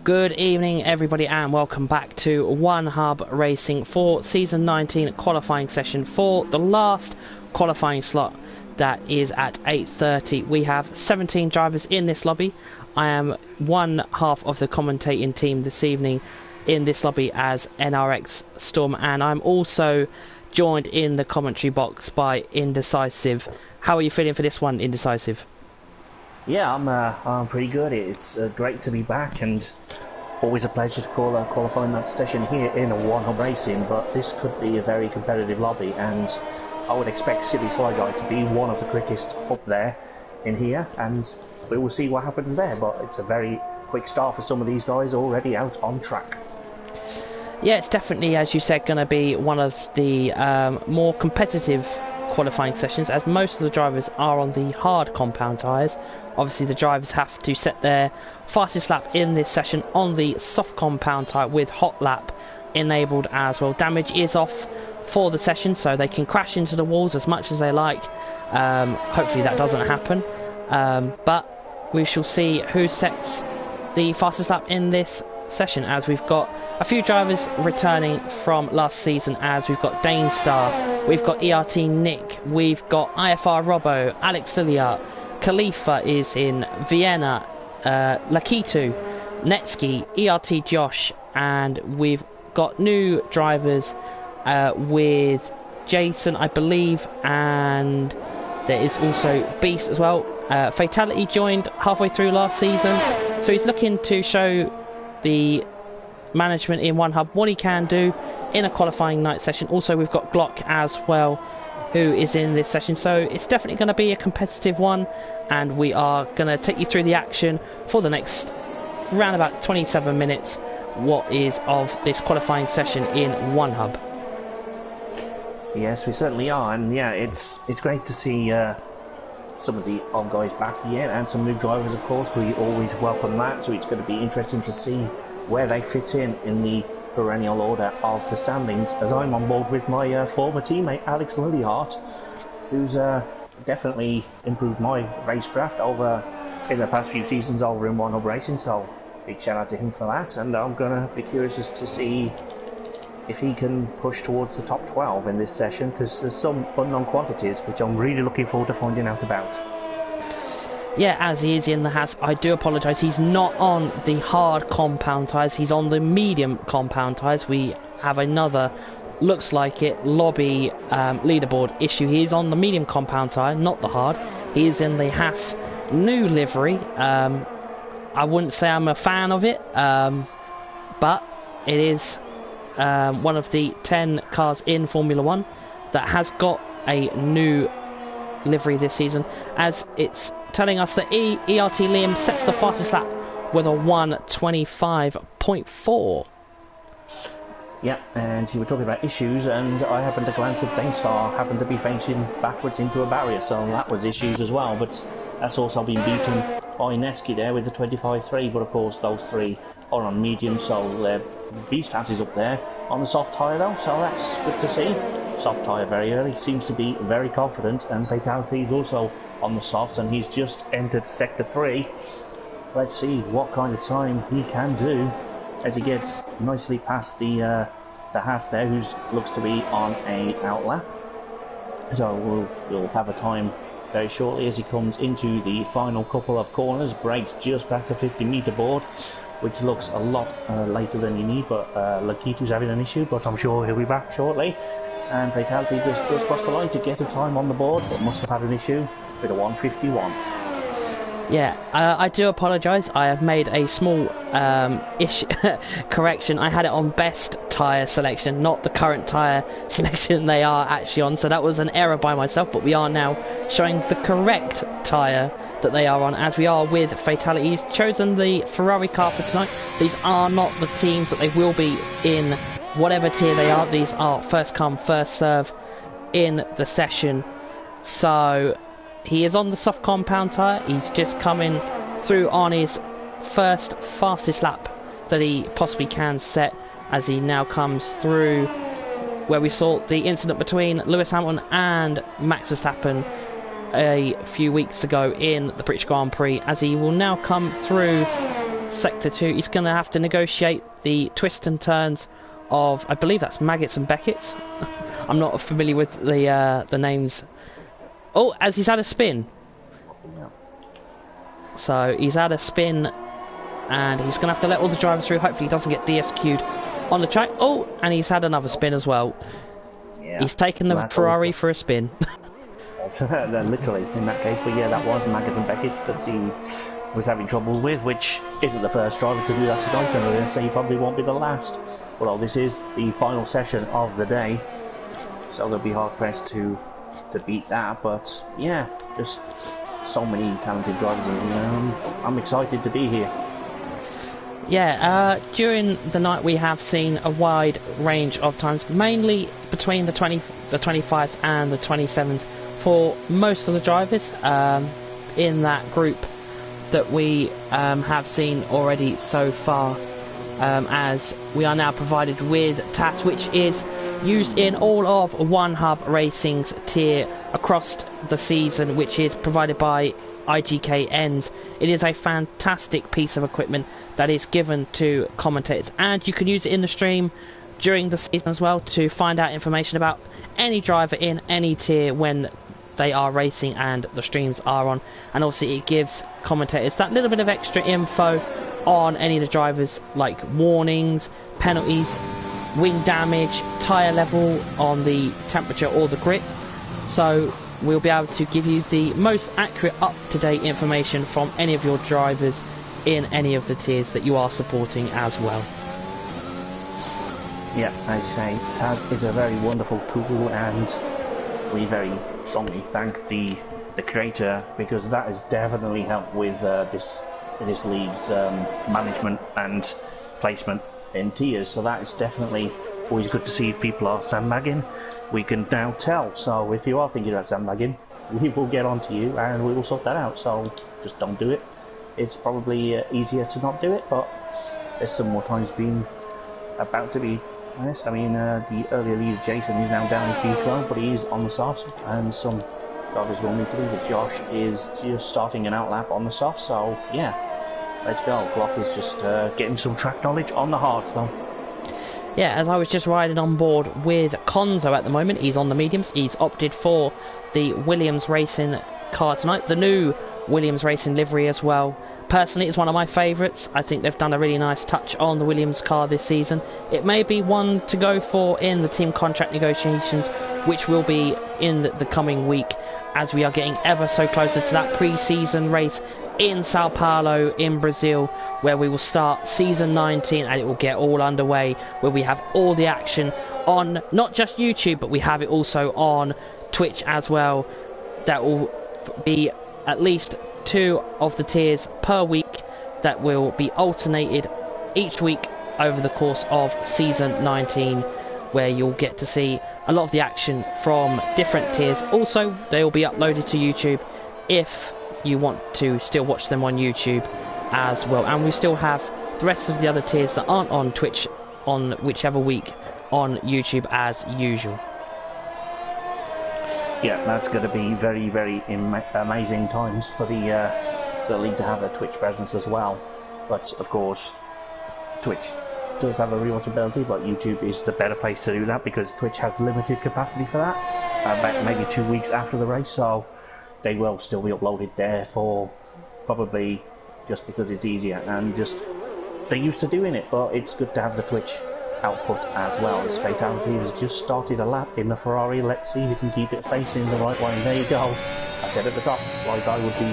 Good evening everybody and welcome back to OneHub Racing for Season 19 qualifying session for the last qualifying slot that is at 8:30. We have 17 drivers in this lobby. I am one half of the commentating team this evening in this lobby as NRX Storm, and I'm also joined in the commentary box by Indecisive. How are you feeling for this one, Indecisive? Yeah, I'm pretty good. It's great to be back, and always a pleasure to call a qualifying session here in a OneHub Racing. But this could be a very competitive lobby, and I would expect Silly Sly Guy to be one of the quickest up there in here, and we will see what happens there. But it's a very quick start for some of these guys already out on track. Yeah, it's definitely, as you said, going to be one of the more competitive qualifying sessions, as most of the drivers are on the hard compound tyres. Obviously the drivers have to set their fastest lap in this session on the soft compound tyre with hot lap enabled as well. Damage is off for the session, so they can crash into the walls as much as they like. Hopefully that doesn't happen, but we shall see who sets the fastest lap in this session, as we've got a few drivers returning from last season, as we've got Dane Star, we've got ERT Nick, we've got IFR Robbo, Alex Lilia, Khalifa is in, Vienna, Lakitu, Netsky, ERT Josh, and we've got new drivers with Jason, I believe, and there is also Beast as well. Fatality joined halfway through last season, so he's looking to show the management in OneHub what he can do in a qualifying night session. Also we've got Glock as well, who is in this session, so it's definitely going to be a competitive one, and we are going to take you through the action for the next round about 27 minutes what is of this qualifying session in OneHub. Yes, we certainly are, and yeah, it's great to see some of the old guys back here, and some new drivers, of course. We always welcome that, so it's going to be interesting to see where they fit in the perennial order of the standings, as I'm on board with my former teammate Alex Lillyhart, who's definitely improved my racecraft over in the past few seasons over in OneHub Racing, so big shout out to him for that. And I'm going to be curious as to see if he can push towards the top 12 in this session, because there's some unknown quantities which I'm really looking forward to finding out about. Yeah, as he is in the Haas, I do apologise, he's not on the hard compound tyres, he's on the medium compound tyres. We have another, looks like it, lobby leaderboard issue. He is on the medium compound tyre, not the hard. He is in the Haas new livery. I wouldn't say I'm a fan of it, but it is one of the 10 cars in Formula 1 that has got a new livery this season, as it's telling us that ERT Liam sets the fastest lap with a 1:25.4. Yeah, and you were talking about issues, and I happened to glance at Danestar, happened to be facing backwards into a barrier, so that was issues as well, but that's also been beaten by Nesky there with the 25.3, but of course those three are on medium, so Beast House is up there on the soft tyre though, so that's good to see. Soft tyre very early, seems to be very confident, and Fatality is also on the softs, and he's just entered sector 3. Let's see what kind of time he can do as he gets nicely past the Haas there, who looks to be on a outlap. So we'll have a time very shortly as he comes into the final couple of corners, brakes just past the 50-metre board, which looks a lot later than you need, but Lakitu's having an issue, but I'm sure he'll be back shortly. And Fatality just crossed the line to get a time on the board, but must have had an issue with a 1:51. Yeah, I do apologise. I have made a small correction. I had it on best tyre selection, not the current tyre selection they are actually on. So that was an error by myself, but we are now showing the correct tyre that they are on, as we are with Fatality. He's chosen the Ferrari car for tonight. These are not the teams that they will be in, whatever tier they are. These are first come, first serve in the session. So he is on the soft compound tyre. He's just coming through on his first fastest lap that he possibly can set, as he now comes through where we saw the incident between Lewis Hamilton and Max Verstappen a few weeks ago in the British Grand Prix, as he will now come through Sector 2. He's going to have to negotiate the twists and turns of, I believe that's Maggots and Becketts. I'm not familiar with the names. Oh, as he's had a spin. So he's had a spin, and he's going to have to let all the drivers through. Hopefully he doesn't get DSQ'd on the track. Oh, and he's had another spin as well. Yeah, he's taken the Ferrari for a spin. Literally, in that case. But yeah, that was Maggots and Becketts that he was having trouble with, which isn't the first driver to do that tonight, and I'm going to say he probably won't be the last. Well, this is the final session of the day, so they'll be hard pressed to beat that. But yeah, just so many talented drivers, and I'm excited to be here. Yeah, during the night we have seen a wide range of times, mainly between the 25s and the 27s for most of the drivers in that group that we have seen already so far, as we are now provided with TAS, which is used in all of OneHub Racing's tier across the season, which is provided by IGKNs. It is a fantastic piece of equipment that is given to commentators, and you can use it in the stream during the season as well to find out information about any driver in any tier when they are racing and the streams are on. And also it gives commentators that little bit of extra info on any of the drivers, like warnings, penalties, wing damage, tyre level on the temperature or the grip. So we'll be able to give you the most accurate, up-to-date information from any of your drivers in any of the tiers that you are supporting as well. Yeah, as you say, TAS is a very wonderful tool, and we very strongly thank the creator, because that has definitely helped with this league's management and placement in tiers. So that is definitely always good to see. If people are sandbagging, we can now tell. So if you are thinking about sandbagging, we will get on to you and we will sort that out. So just don't do it. It's probably easier to not do it, but there's some more times been about to be honest. I mean, the earlier leader Jason is now down in Q12, but he is on the soft, and some drivers will need to do, but Josh is just starting an outlap on the soft. So yeah, let's go. Glock is just getting some track knowledge on the hard though. Yeah, as I was just riding on board with Konzo at the moment, he's on the mediums. He's opted for the Williams Racing car tonight, the new Williams Racing livery as well. Personally, it's one of my favourites. I think they've done a really nice touch on the Williams car this season. It may be one to go for in the team contract negotiations, which will be in the coming week, as we are getting ever so closer to that pre-season race in Sao Paulo in Brazil, where we will start season 19 and it will get all underway, where we have all the action on not just YouTube, but we have it also on Twitch as well. That will be at least 2 of the tiers per week that will be alternated each week over the course of season 19, where you'll get to see a lot of the action from different tiers. Also, they will be uploaded to YouTube if you want to still watch them on YouTube as well. And we still have the rest of the other tiers that aren't on Twitch on whichever week on YouTube as usual. Yeah, that's going to be very, very amazing times for the league to have a Twitch presence as well. But of course, Twitch does have a rewatchability, but YouTube is the better place to do that, because Twitch has limited capacity for that. Back maybe 2 weeks after the race, so they will still be uploaded there for probably just because it's easier, and just they're used to doing it. But it's good to have the Twitch output as well. As Fatality has just started a lap in the Ferrari. Let's see who can keep it facing the right way. And there you go. I said at the top, Sly Guy would be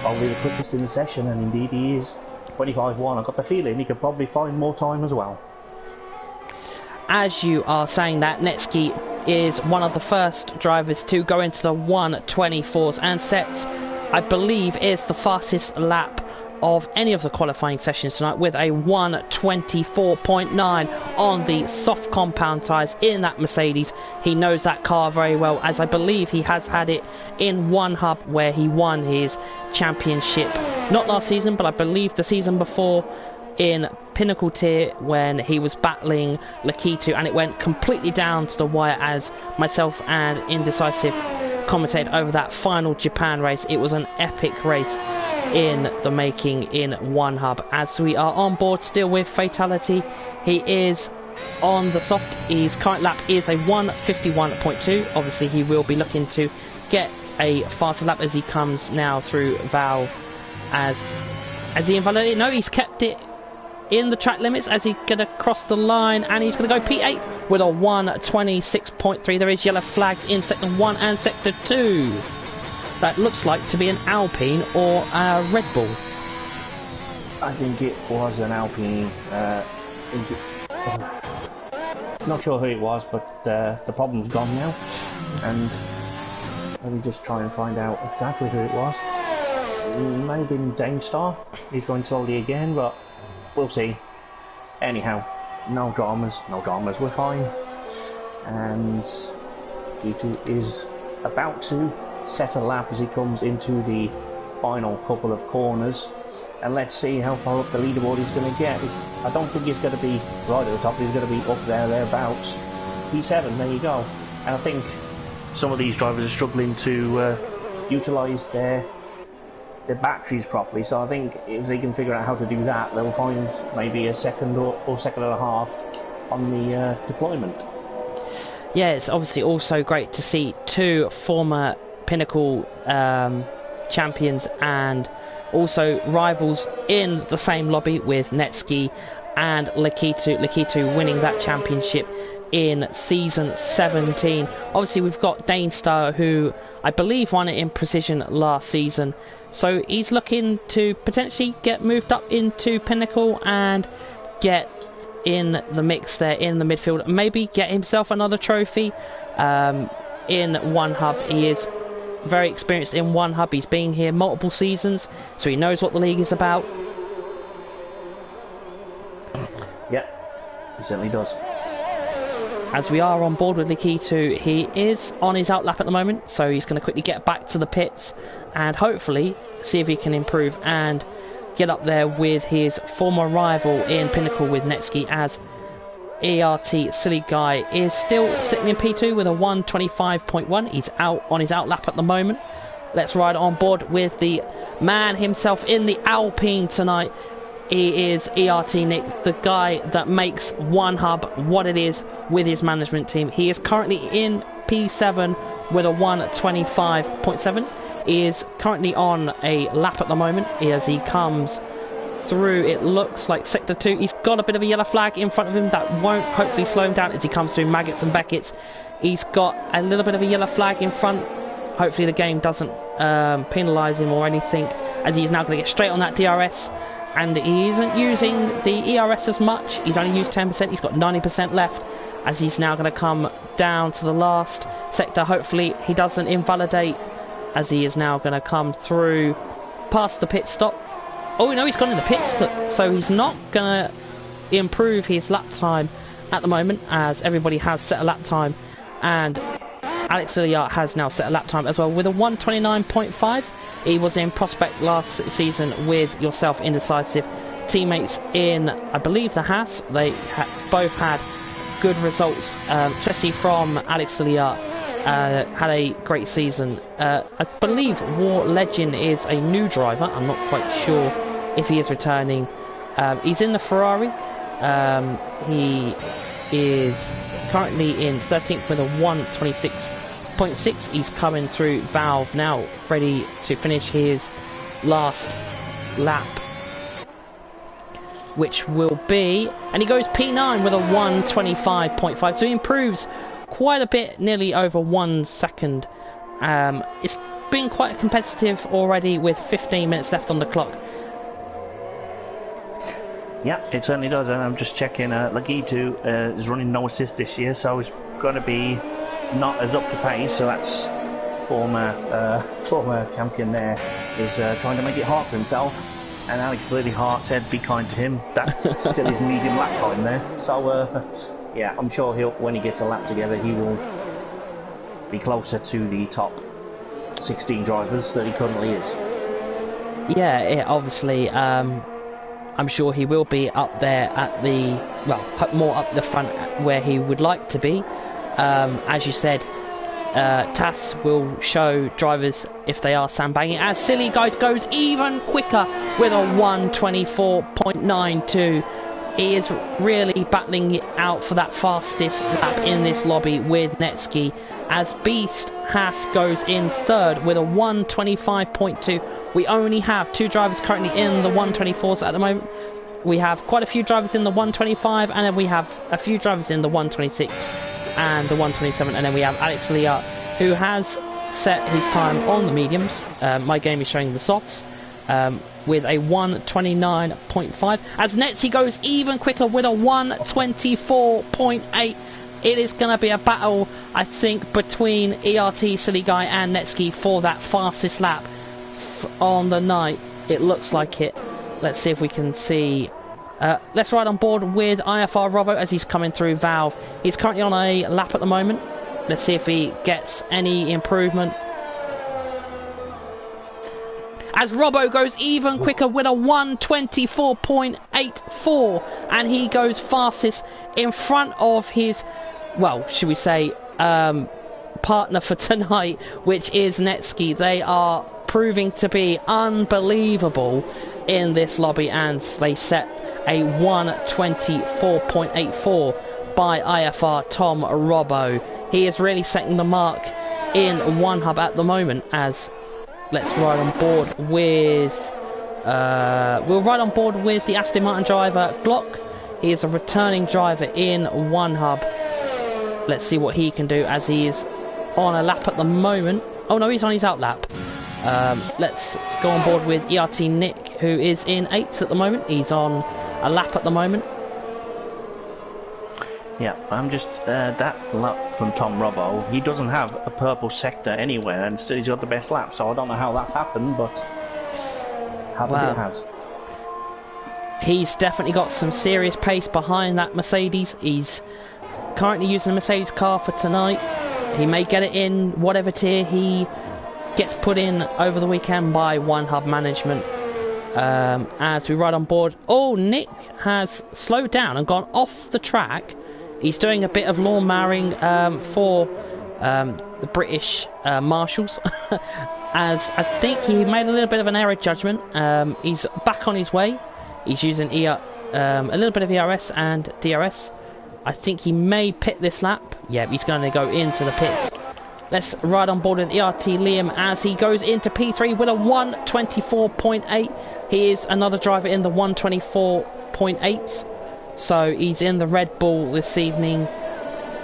probably the quickest in the session, and indeed he is. 25.1. I've got the feeling he could probably find more time as well. As you are saying that, Netsky is one of the first drivers to go into the 124s and sets, I believe, is the fastest lap of any of the qualifying sessions tonight, with a 124.9 on the soft compound tyres in that Mercedes. He knows that car very well, as I believe he has had it in OneHub, where he won his championship, not last season, but I believe the season before, in Pinnacle tier, when he was battling Lakitu, and it went completely down to the wire as myself and Indecisive commentated over that final Japan race. It was an epic race in the making in OneHub. As we are on board still with Fatality, he is on the soft. His current lap is a 1:51.2. Obviously he will be looking to get a faster lap as he comes now through Valve. As he invalidated, no, he's kept it in the track limits as he's going to cross the line, and he's going to go P8 with a 1:26.3. There is yellow flags in Sector 1 and Sector 2. That looks like to be an Alpine or a Red Bull. I think it was an Alpine. Not sure who it was, but the problem's gone now. And let me just try and find out exactly who it was. It may have been Danestar. He's going slowly again, but we'll see. Anyhow, no dramas, we're fine. And G2 is about to set a lap as he comes into the final couple of corners. And let's see how far up the leaderboard he's going to get. I don't think he's going to be right at the top, he's going to be up there, thereabouts. P7, there you go. And I think some of these drivers are struggling to utilise their batteries properly, so I think if they can figure out how to do that, they'll find maybe a second or second and a half on the deployment. Yeah, it's obviously also great to see two former Pinnacle champions and also rivals in the same lobby with Netski and Lakitu winning that championship in season 17. Obviously we've got Danestar, who I believe won it in Precision last season, so he's looking to potentially get moved up into Pinnacle and get in the mix there in the midfield, maybe get himself another trophy in OneHub. He is very experienced in OneHub, he's been here multiple seasons, so he knows what the league is about. Yeah, he certainly does. As we are on board with Lakitu, he is on his outlap at the moment, so he's going to quickly get back to the pits and hopefully see if he can improve and get up there with his former rival in Pinnacle with Netski, as ERT Silly Guy is still sitting in P2 with a 1:25.1. He's out on his outlap at the moment. Let's ride on board with the man himself in the Alpine tonight. He is ERT Nick, the guy that makes OneHub what it is with his management team. He is currently in P7 with a 1:25.7. He is currently on a lap at the moment as he comes through, it looks like Sector 2. He's got a bit of a yellow flag in front of him that won't hopefully slow him down as he comes through Maggots and Beckett's. He's got a little bit of a yellow flag in front. Hopefully the game doesn't penalise him or anything, as he's now going to get straight on that DRS. And he isn't using the ERS as much. He's only used 10%. He's got 90% left, as he's now going to come down to the last sector. Hopefully he doesn't invalidate, as he is now going to come through past the pit stop. Oh no, he's gone in the pit stop, so he's not going to improve his lap time at the moment, as everybody has set a lap time, and Alex Illiart has now set a lap time as well with a 1:29.5. He was in Prospect last season with yourself, Indecisive, teammates in, I believe, the Haas. They both had good results, especially from Alex Illiart. Had a great season. I believe War Legend is a new driver. I'm not quite sure if he is returning. He's in the Ferrari. He is currently in 13th with a 1:26.6. He's coming through Valve now, ready to finish his last lap, which will be, and he goes P9 with a 1:25.5, so he improves quite a bit, nearly over 1 second. It's been quite competitive already with 15 minutes left on the clock. Yeah, it certainly does, and I'm just checking, Lakitu is running no assist this year, so he's going to be not as up to pace, so that's former champion there is trying to make it hard for himself, and Alex Lily Hart said be kind to him. That's still his medium lap time there, so yeah, I'm sure when he gets a lap together he will be closer to the top 16 drivers that he currently is. Yeah, obviously I'm sure he will be up there at the, well, more up the front where he would like to be. As you said, TAS will show drivers if they are sandbagging, as Silly Guys goes even quicker with a 1:24.92. He is really battling it out for that fastest lap in this lobby with Netski, as Beast Haas goes in third with a 1:25.2. We only have 2 drivers currently in the 1:24s at the moment. We have quite a few drivers in the 1:25, and then we have a few drivers in the 1:26 and the 1:27, and then we have Alex Leah, who has set his time on the mediums. My game is showing the softs, with a 1:29.5, as Netzi goes even quicker with a 1:24.8. It is going to be a battle, I think, between ERT, Silly Guy and Netski for that fastest lap on the night. It looks like it. Let's see if we can see. Let's ride on board with IFR Robbo as he's coming through Valve. He's currently on a lap at the moment. Let's see if he gets any improvement. As Robbo goes even quicker with a 1:24.84, and he goes fastest in front of his, well, should we say, partner for tonight, which is Netski. They are proving to be unbelievable in this lobby, and they set a 1:24.84 by IFR Tom Robbo. He is really setting the mark in OneHub at the moment. As let's ride on board with we'll ride on board with the Aston Martin driver Glock. He is a returning driver in OneHub. Let's see what he can do, as he is on a lap at the moment. Oh no, he's on his out lap. Let's go on board with ERT Nick, who is in 8th at the moment. He's on a lap at the moment. Yeah, I'm just that lap from Tom Robbo. He doesn't have a purple sector anywhere, and still he's got the best lap. So I don't know how that's happened, but it has. He's definitely got some serious pace behind that Mercedes. He's currently using the Mercedes car for tonight. He may get it in whatever tier he gets put in over the weekend by OneHub management. As we ride on board, oh, Nick has slowed down and gone off the track. He's doing a bit of lawn mowing for the British Marshals, as I think he made a little bit of an error judgment. He's back on his way. He's using a little bit of ERS and DRS. I think he may pit this lap. Yeah, he's going to go into the pits. Let's ride on board with ERT Liam as he goes into P3 with a 1:24.8. He is another driver in the 1:24.8. So he's in the Red Bull this evening.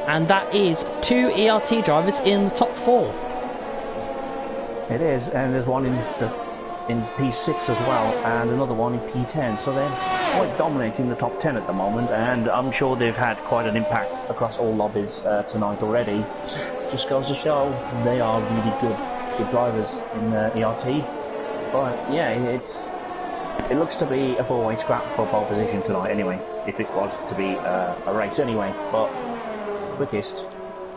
And that is 2 ERT drivers in the top 4. It is, and there's one in P6 as well, and another one in P10. So they're quite dominating the top 10 at the moment, and I'm sure they've had quite an impact across all lobbies tonight already. Just goes to show they are really good drivers in ERT. But yeah, it looks to be a four-way scrap for pole position tonight anyway, if it was to be a race anyway. But quickest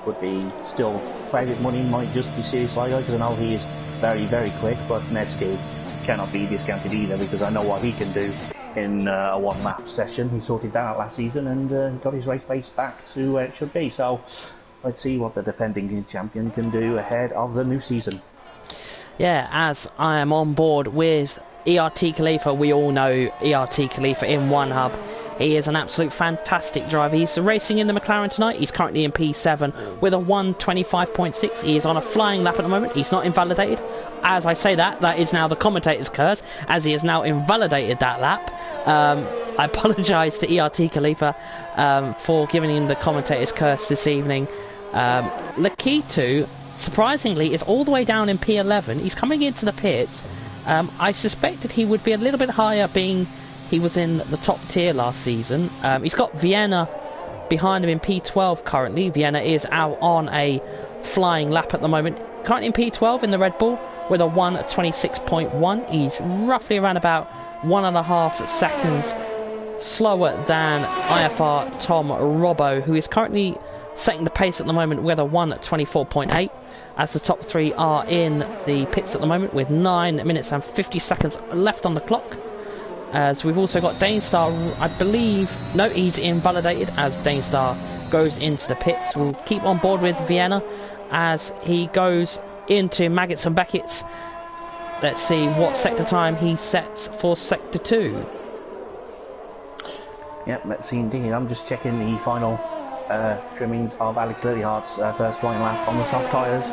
would be still private money, might just be Serious Ligo, because I know he is very, very quick, but Netsky cannot be discounted either, because I know what he can do in a one-lap session. He sorted that out last season and got his race pace back to where it should be. So let's see what the defending champion can do ahead of the new season. Yeah, as I am on board with ERT Khalifa, we all know ERT Khalifa in OneHub. He is an absolute fantastic driver. He's racing in the McLaren tonight. He's currently in P7 with a 1:25.6. He is on a flying lap at the moment. He's not invalidated. As I say that is now the commentator's curse, as he has now invalidated that lap. I apologise to ERT Khalifa for giving him the commentator's curse this evening. Lakitu, surprisingly, is all the way down in P11. He's coming into the pits. I suspected he would be a little bit higher, being he was in the top tier last season. He's got Vienna behind him in P12 currently. Vienna is out on a flying lap at the moment. Currently in P12 in the Red Bull with a 1:26.1. He's roughly around about 1.5 seconds slower than IFR Tom Robbo, who is currently setting the pace at the moment with a 1:24.8. As the top 3 are in the pits at the moment with 9 minutes and 50 seconds left on the clock. As we've also got Danestar, I believe, no, he's invalidated as Danestar goes into the pits. We'll keep on board with Vienna as he goes into Maggots and Beckett's. Let's see what sector time he sets for sector 2. Yep, let's see indeed. I'm just checking the final trimmings of Alex Lillihart's first flying lap on the soft tyres.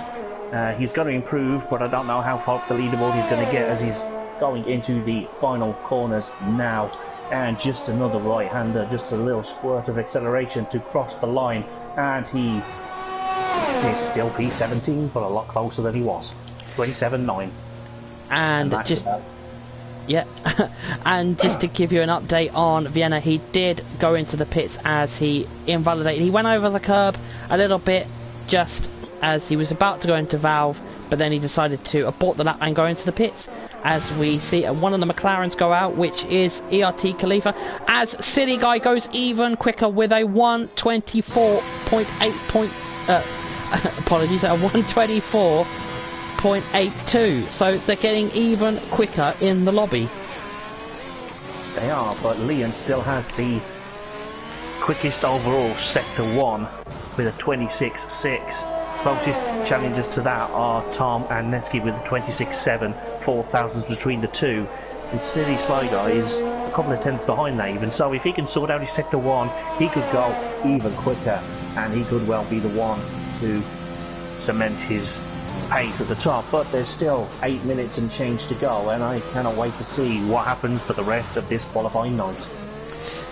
He's going to improve, but I don't know how far up the leaderboard he's going to get as he's going into the final corners now. And just another right-hander, just a little squirt of acceleration to cross the line, and he is still P17, but a lot closer than he was. 27.9. And just yeah, and just to give you an update on Vienna, he did go into the pits as he invalidated. He went over the curb a little bit just as he was about to go into valve, but then he decided to abort the lap and go into the pits. As we see one of the McLarens go out, which is ERT Khalifa, as Silly Guy goes even quicker with a 124.8 apologies, a 124.82. So they're getting even quicker in the lobby. They are, but Leon still has the quickest overall sector 1 with a 26.6. Closest challengers to that are Tom and Netsky with a 26.7, 4 thousandths between the two. And Silly Sly Guy is a couple of tenths behind that even. So if he can sort out his sector 1, he could go even quicker, and he could well be the one to cement his pace at the top. But there's still 8 minutes and change to go, and I cannot wait to see what happens for the rest of this qualifying night.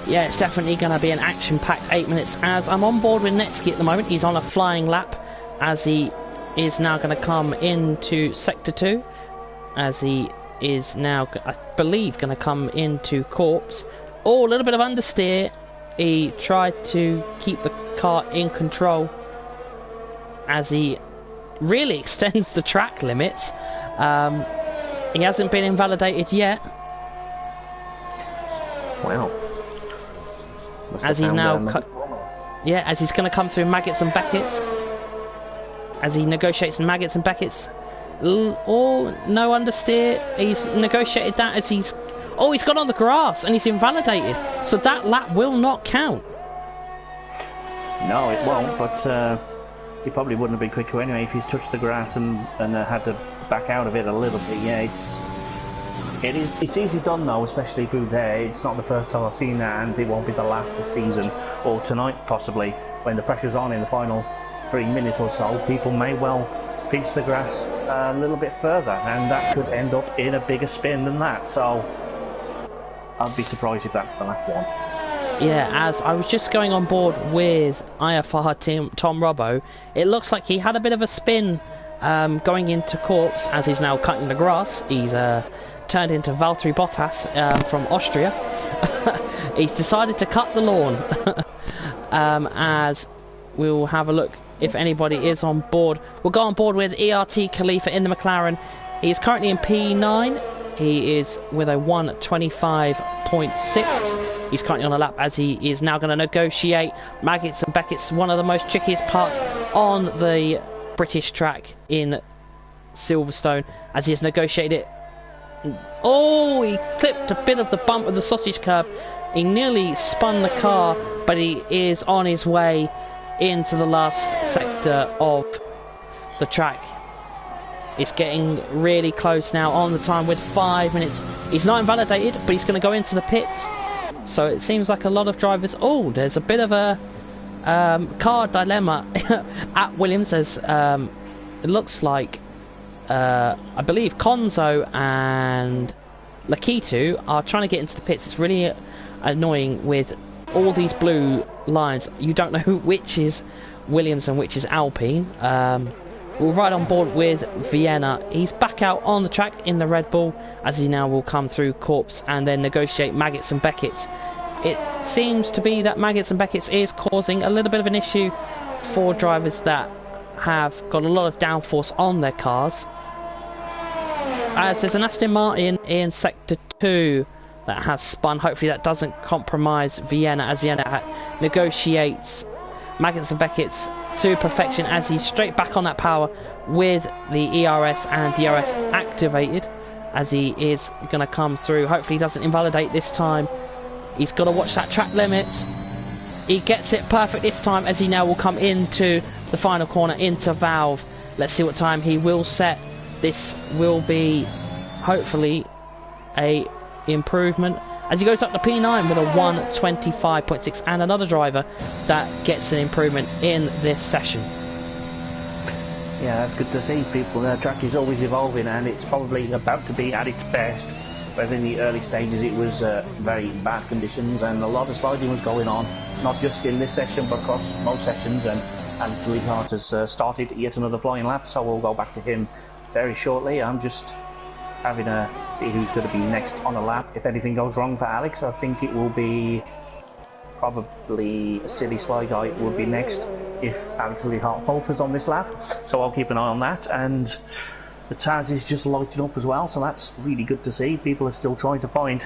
Yeah, it's definitely going to be an action-packed 8 minutes, as I'm on board with Netsky at the moment. He's on a flying lap, as he is now going to come into sector 2, as he is now, I believe, going to come into Corpse. Oh, a little bit of understeer. He tried to keep the car in control as he really extends the track limits. He hasn't been invalidated yet. Wow. As he's now as he's going to come through Maggots and Beckett's, as he negotiates in Maggots and Beckett's. Oh, no understeer. He's negotiated that as he's got on the grass and he's invalidated, so that lap will not count. No, it won't, but he probably wouldn't have been quicker anyway if he's touched the grass and had to back out of it a little bit. Yeah, it's easy done though, especially through there. It's not the first time I've seen that, and it won't be the last this season or tonight possibly. When the pressure's on in the final 3 minutes or so, people may well pinch the grass a little bit further, and that could end up in a bigger spin than that. So I'd be surprised if that's the last one. Yeah, as I was just going on board with IFR team Tom Robbo, it looks like he had a bit of a spin going into Corpse, as he's now cutting the grass. He's turned into Valtteri Bottas from Austria. He's decided to cut the lawn. As we'll have a look if anybody is on board. We'll go on board with ERT Khalifa in the McLaren. He's currently in P9. He is with a 125.6. He's currently on a lap, as he is now going to negotiate Maggots and Beckett's, one of the most trickiest parts on the British track in Silverstone, as he has negotiated it. Oh, he clipped a bit of the bump of the sausage curb. He nearly spun the car, but he is on his way into the last sector of the track. It's getting really close now on the time with 5 minutes. He's not invalidated, but he's going to go into the pits. So it seems like a lot of drivers... Oh, there's a bit of a car dilemma at Williams. There's, it looks like, I believe Konzo and Lakitu are trying to get into the pits. It's really annoying with all these blue lines. You don't know which is Williams and which is Alpine. We'll ride on board with Vienna. He's back out on the track in the Red Bull, as he now will come through Corpse and then negotiate Maggots and Beckett's. It seems to be that Maggots and Beckett's is causing a little bit of an issue for drivers that have got a lot of downforce on their cars. As there's an Aston Martin in Sector 2 that has spun. Hopefully that doesn't compromise Vienna, as Vienna negotiates Maggots and Beckett's to perfection, as he's straight back on that power with the ERS and DRS activated, as he is going to come through. Hopefully he doesn't invalidate this time. He's got to watch that track limits. He gets it perfect this time, as he now will come into the final corner into Valve. Let's see what time he will set. This will be hopefully a improvement as he goes up to P9 with a 1:25.6, and another driver that gets an improvement in this session. Yeah, that's good to see. People, the track is always evolving, and it's probably about to be at its best. Whereas in the early stages it was very bad conditions, and a lot of sliding was going on, not just in this session but across most sessions. And Alex Leaghart has started yet another flying lap, so we'll go back to him very shortly. I'm just having a see who's going to be next on a lap. If anything goes wrong for Alex, I think it will be probably a Silly Sly Guy would be next if Alex Leaghart falters on this lap, so I'll keep an eye on that. And the Taz is just lighting up as well, so that's really good to see. People are still trying to find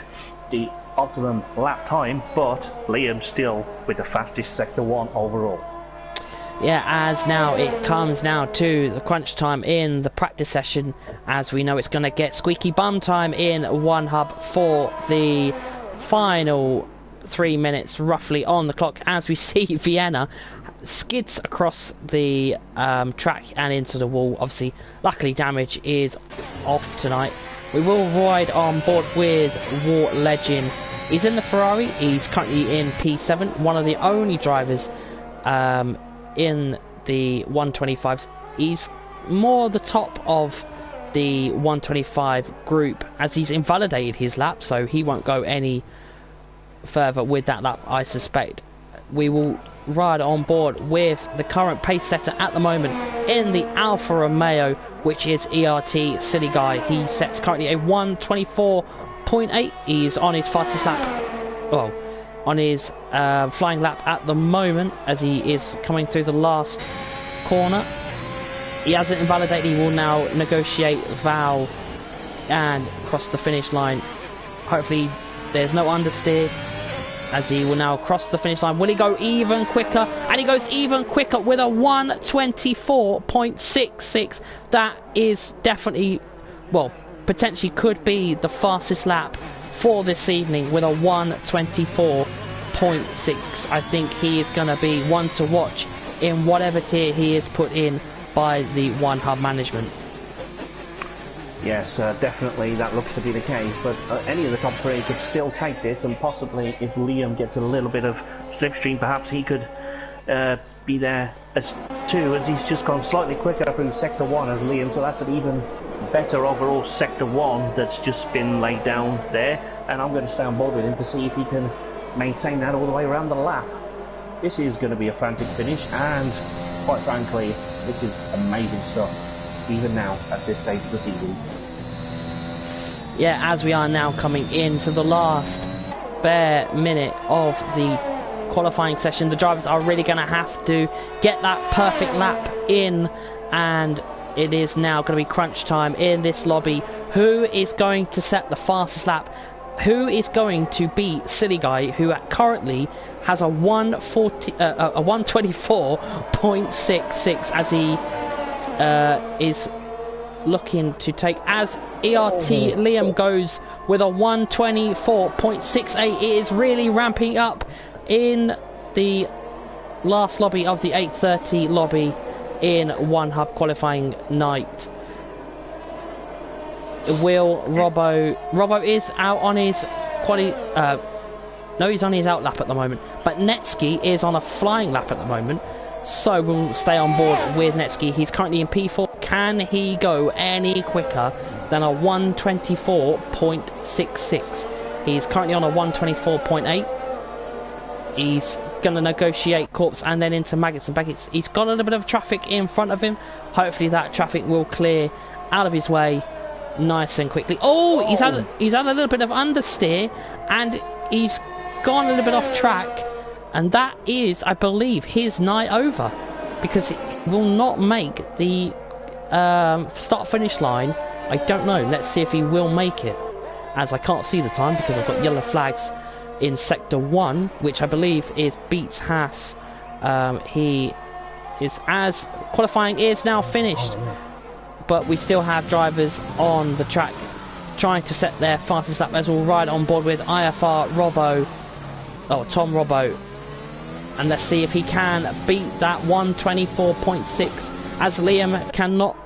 the optimum lap time, but Liam's still with the fastest Sector 1 overall. Yeah, as now it comes now to the crunch time in the practice session, as we know it's going to get squeaky bum time in OneHub for the final 3 minutes roughly on the clock, as we see Vienna skids across the track and into the wall. Obviously, luckily damage is off tonight. We will ride on board with War Legend. He's in the Ferrari, he's currently in P7, one of the only drivers in the 125s. He's more the top of the 125 group, as he's invalidated his lap, so he won't go any further with that lap, I suspect. We will ride on board with the current pace setter at the moment in the Alfa Romeo, which is ERT Silly Guy. He sets currently a 1:24.8. He's on his fastest lap, well, on his flying lap at the moment, as he is coming through the last corner. He hasn't invalidated. He will now negotiate Valve and cross the finish line. Hopefully there's no understeer, as he will now cross the finish line. Will he go even quicker? And he goes even quicker with a 1:24.66. That is definitely, well, potentially could be the fastest lap for this evening with a 1:24.6. I think he is going to be one to watch in whatever tier he is put in by the OneHub management. Yes, definitely that looks to be the case, but any of the top three could still take this, and possibly if Liam gets a little bit of slipstream, perhaps he could be there as too, as he's just gone slightly quicker through Sector 1 as Liam, so that's an even better overall Sector 1 that's just been laid down there. And I'm going to stay on board with him to see if he can maintain that all the way around the lap. This is going to be a frantic finish, and quite frankly, this is amazing stuff, even now at this stage of the season. Yeah, as we are now coming into the last bare minute of the qualifying session, the drivers are really going to have to get that perfect lap in, and it is now going to be crunch time in this lobby. Who is going to set the fastest lap? Who is going to beat Silly Guy, who currently has a 1:24.66, as he is looking to take, as ERT Liam goes with a 1:24.68. It is really ramping up in the last lobby of the 8:30 lobby in OneHub qualifying night. Will Robbo is out on his no, he's on his out lap at the moment, but Netsky is on a flying lap at the moment, so we'll stay on board with Netsky. He's currently in P4. Can he go any quicker than a 1:24.66? He's currently on a 1:24.8. He's going to negotiate Corpse and then into Maggots and Baggots. He's got a little bit of traffic in front of him. Hopefully that traffic will clear out of his way nice and quickly. Oh, he's had a little bit of understeer, and he's gone a little bit off track, and that is, I believe, his night over, because it will not make the start finish line. I don't know. Let's see if he will make it, as I can't see the time because I've got yellow flags in Sector 1, which I believe is Beats Haas. He is, as qualifying is now finished, but we still have drivers on the track trying to set their fastest lap, as we'll ride on board with IFR Robbo, Tom Robbo, And let's see if he can beat that 124.6, as Liam cannot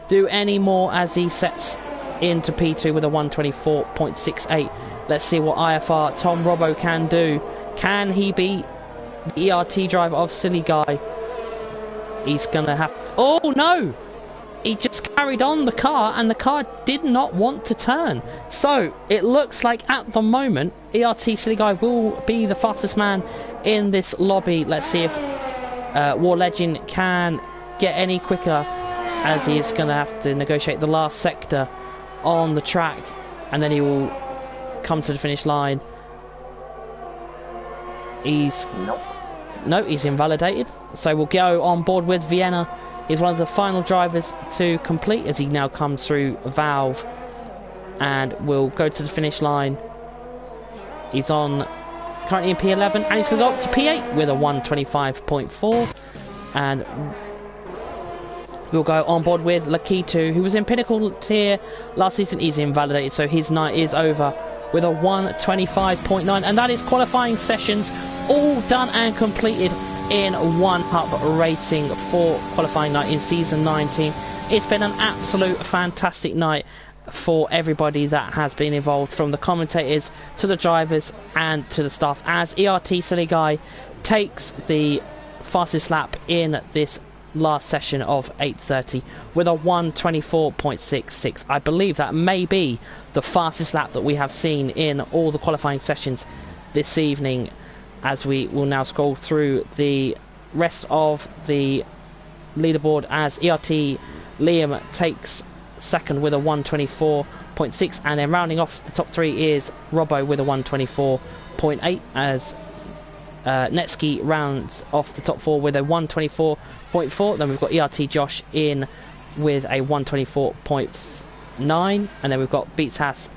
do any more as he sets into P2 with a 124.68. Let's see what IFR Tom Robbo can do. Can he beat the ERT driver of Silly Guy? He's gonna have... Oh no! He just carried on the car, and the car did not want to turn. So it looks like at the moment ERT Silly Guy will be the fastest man in this lobby. Let's see if War Legend can get any quicker, as he is going to have to negotiate the last sector on the track, and then he will come to the finish line. He's... No, he's invalidated. So we'll go on board with Vienna. He's one of the final drivers to complete, as he now comes through Valve and will go to the finish line. He's on currently in P11, and he's going to go up to P8 with a 125.4, and we'll go on board with Lakitu, who was in Pinnacle tier last season. He's invalidated, so his night is over with a 125.9, and that is qualifying sessions all done and completed in OneHub Racing for qualifying night in season 19. It's been an absolute fantastic night for everybody that has been involved, from the commentators to the drivers and to the staff, as ERT Silly Guy takes the fastest lap in this last session of 8:30 with a 124.66. I believe that may be the fastest lap that we have seen in all the qualifying sessions this evening, as we will now scroll through the rest of the leaderboard, as ERT Liam takes second with a 124.6, and then rounding off the top three is Robbo with a 124.8, as Netsky rounds off the top four with a 124.4. Then we've got ERT Josh in with a 124.9, and then we've got Beats Haas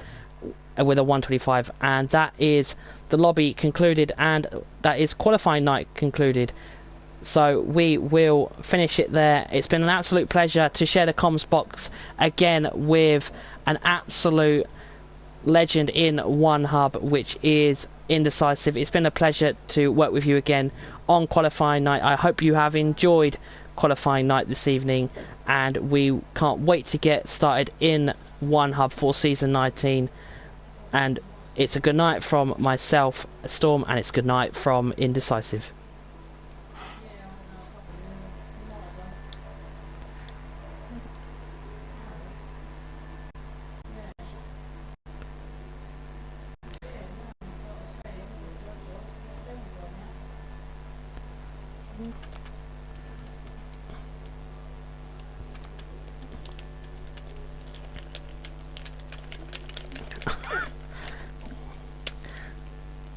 with a 125, and that is the lobby concluded, and that is qualifying night concluded. So we will finish it there. It's been an absolute pleasure to share the comms box again with an absolute legend in OneHub, which is Indecisive. It's been a pleasure to work with you again on qualifying night. I hope you have enjoyed qualifying night this evening, and we can't wait to get started in OneHub for season 19. And it's a good night from myself, Storm, and it's good night from Indecisive.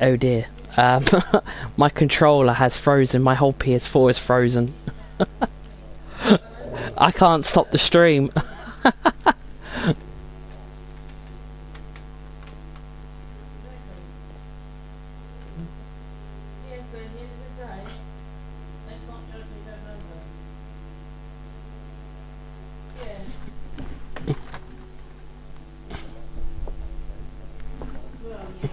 Oh dear, my controller has frozen, my whole PS4 is frozen. I can't stop the stream.